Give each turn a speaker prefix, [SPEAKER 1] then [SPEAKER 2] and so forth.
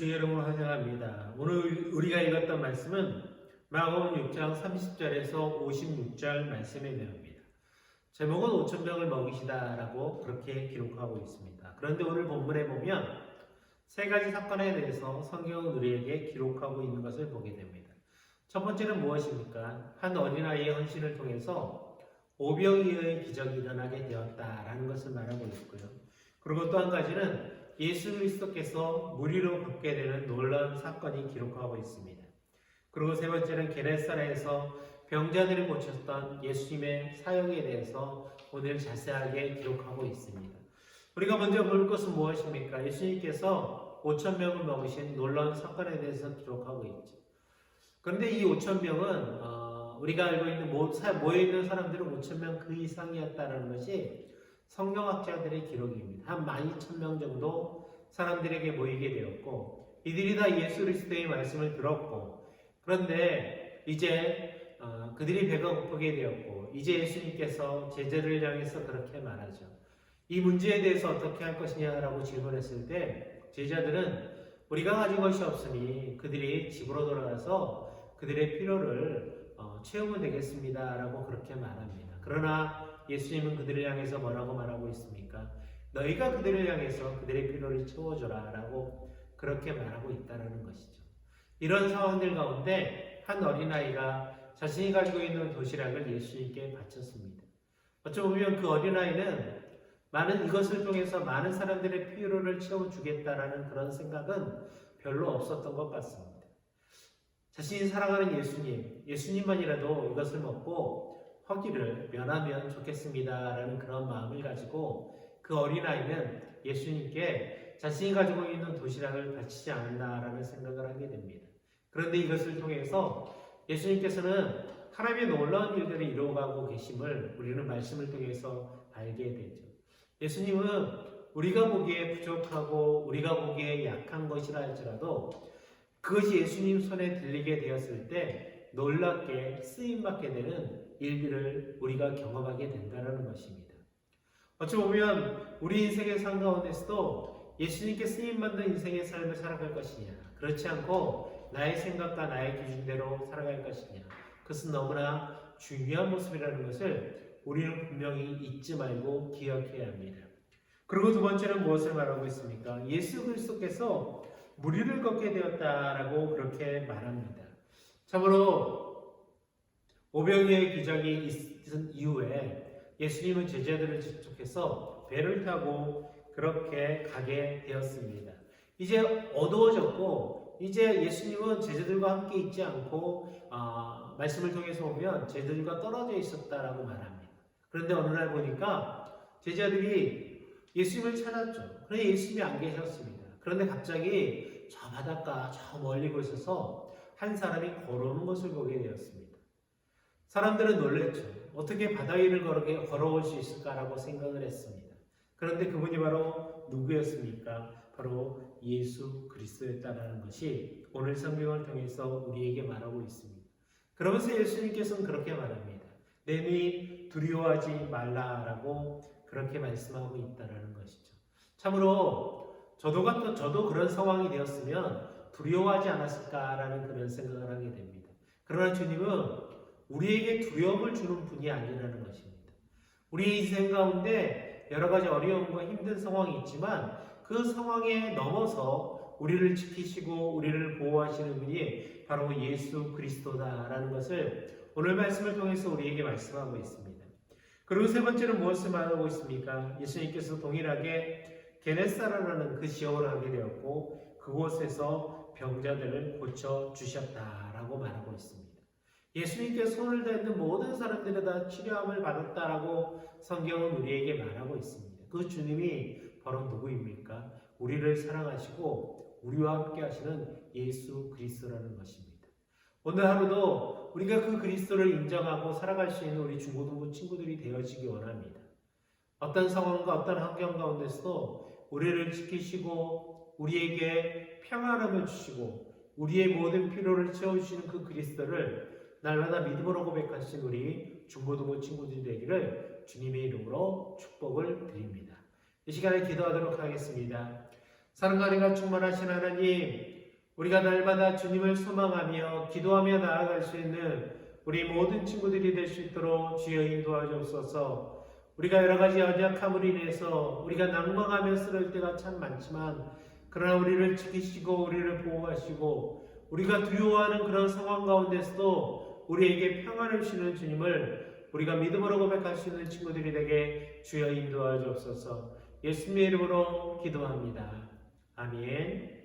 [SPEAKER 1] 주의 이름으로 환영합니다. 오늘 우리가 읽었던 말씀은 마가복음 6장 30절에서 56절 말씀의 내용입니다. 제목은 5,000명을 먹이시다라고 그렇게 기록하고 있습니다. 그런데 오늘 본문에 보면 세 가지 사건에 대해서 성경은 우리에게 기록하고 있는 것을 보게 됩니다. 첫 번째는 무엇입니까? 한 어린아이의 헌신을 통해서 오병이어의 기적이 일어나게 되었다라는 것을 말하고 있고요. 그리고 또 한 가지는 예수 그리스도께서 무리로 걷게 되는 놀라운 사건이 기록하고 있습니다. 그리고 세 번째는 게네사렛에서 병자들을 고쳤던 예수님의 사역에 대해서 오늘 자세하게 기록하고 있습니다. 우리가 먼저 볼 것은 무엇입니까? 예수님께서 5,000명을 먹으신 놀라운 사건에 대해서 기록하고 있죠. 그런데 이 5,000명은 우리가 알고 있는 모여있는 사람들은 5,000명 그 이상이었다는 것이 성경학자들의 기록입니다. 한 12,000명 정도 사람들에게 모이게 되었고 이들이 다 예수 그리스도의 말씀을 들었고 그런데 이제 그들이 배가 고프게 되었고 이제 예수님께서 제자들을 향해서 그렇게 말하죠. 이 문제에 대해서 어떻게 할 것이냐라고 질문했을 때 제자들은 우리가 가진 것이 없으니 그들이 집으로 돌아가서 그들의 필요를 채우면 되겠습니다 라고 그렇게 말합니다. 그러나 예수님은 그들을 향해서 뭐라고 말하고 있습니까? 너희가 그들을 향해서 그들의 필요를 채워줘라 라고 그렇게 말하고 있다는 것이죠. 이런 상황들 가운데 한 어린아이가 자신이 가지고 있는 도시락을 예수님께 바쳤습니다. 어쩌면 그 어린아이는 이것을 통해서 많은 사람들의 필요를 채워주겠다라는 그런 생각은 별로 없었던 것 같습니다. 자신이 사랑하는 예수님만이라도 이것을 먹고 허기를 면하면 좋겠습니다라는 그런 마음을 가지고 그 어린아이는 예수님께 자신이 가지고 있는 도시락을 바치지 않았다라는 생각을 하게 됩니다. 그런데 이것을 통해서 예수님께서는 하나님의 놀라운 일들을 이루어가고 계심을 우리는 말씀을 통해서 알게 되죠. 예수님은 우리가 보기에 부족하고 우리가 보기에 약한 것이라 할지라도 그것이 예수님 손에 들리게 되었을 때 놀랍게 쓰임받게 되는 일들을 우리가 경험하게 된다는 것입니다. 어찌 보면 우리 인생의 삶 가운데서도 예수님께 쓰임받는 인생의 삶을 살아갈 것이냐 그렇지 않고 나의 생각과 나의 기준대로 살아갈 것이냐 그것은 너무나 중요한 모습이라는 것을 우리는 분명히 잊지 말고 기억해야 합니다. 그리고 두 번째는 무엇을 말하고 있습니까? 예수 그리스도께서 무리를 걷게 되었다라고 그렇게 말합니다. 참으로 오병이어의 기적이 있은 이후에 예수님은 제자들을 접촉해서 배를 타고 그렇게 가게 되었습니다. 이제 어두워졌고 이제 예수님은 제자들과 함께 있지 않고 말씀을 통해서 보면 제자들과 떨어져 있었다라고 말합니다. 그런데 어느 날 보니까 제자들이 예수님을 찾았죠. 그런데 예수님이 안 계셨습니다. 그런데 갑자기 저 바닷가 저 멀리 곳에서 한 사람이 걸어오는 것을 보게 되었습니다. 사람들은 놀랐죠. 어떻게 바다 위를 걸어올 수 있을까라고 생각을 했습니다. 그런데 그분이 바로 누구였습니까? 바로 예수 그리스도였다는 것이 오늘 성경을 통해서 우리에게 말하고 있습니다. 그러면서 예수님께서는 그렇게 말합니다. 내 눈이 두려워하지 말라라고 그렇게 말씀하고 있다는 것이죠. 참으로 저도 그런 상황이 되었으면 두려워하지 않았을까라는 그런 생각을 하게 됩니다. 그러나 주님은 우리에게 두려움을 주는 분이 아니라는 것입니다. 우리 인생 가운데 여러 가지 어려움과 힘든 상황이 있지만 그 상황에 넘어서 우리를 지키시고 우리를 보호하시는 분이 바로 예수 그리스도다라는 것을 오늘 말씀을 통해서 우리에게 말씀하고 있습니다. 그리고 세 번째는 무엇을 말하고 있습니까? 예수님께서 동일하게 게네사렛이라는 그 지역으로 가게 되었고 그곳에서 병자들을 고쳐주셨다라고 말하고 있습니다. 예수님께 손을 대는 모든 사람들이 다 치료함을 받았다라고 성경은 우리에게 말하고 있습니다. 그 주님이 바로 누구입니까? 우리를 사랑하시고 우리와 함께 하시는 예수 그리스도라는 것입니다. 오늘 하루도 우리가 그 그리스도를 인정하고 살아갈 수 있는 우리 중고등부 친구들이 되어지기 원합니다. 어떤 상황과 어떤 환경 가운데서도 우리를 지키시고 우리에게 평안함을 주시고 우리의 모든 필요를 채워주시는 그 그리스도를 날마다 믿음으로 고백하신 우리 중고등부 친구들이 되기를 주님의 이름으로 축복을 드립니다. 이 시간에 기도하도록 하겠습니다. 사랑과 은혜가 충만하신 하나님, 우리가 날마다 주님을 소망하며 기도하며 나아갈 수 있는 우리 모든 친구들이 될 수 있도록 주여 인도하 주옵소서. 우리가 여러 가지 연약함으로 인해서 우리가 낭망하며 쓰러질 때가 참 많지만 그러나 우리를 지키시고 우리를 보호하시고 우리가 두려워하는 그런 상황 가운데서도 우리에게 평안을 주시는 주님을 우리가 믿음으로 고백할 수 있는 친구들이 되게 주여 인도하 주옵소서. 예수님의 이름으로 기도합니다. 아멘.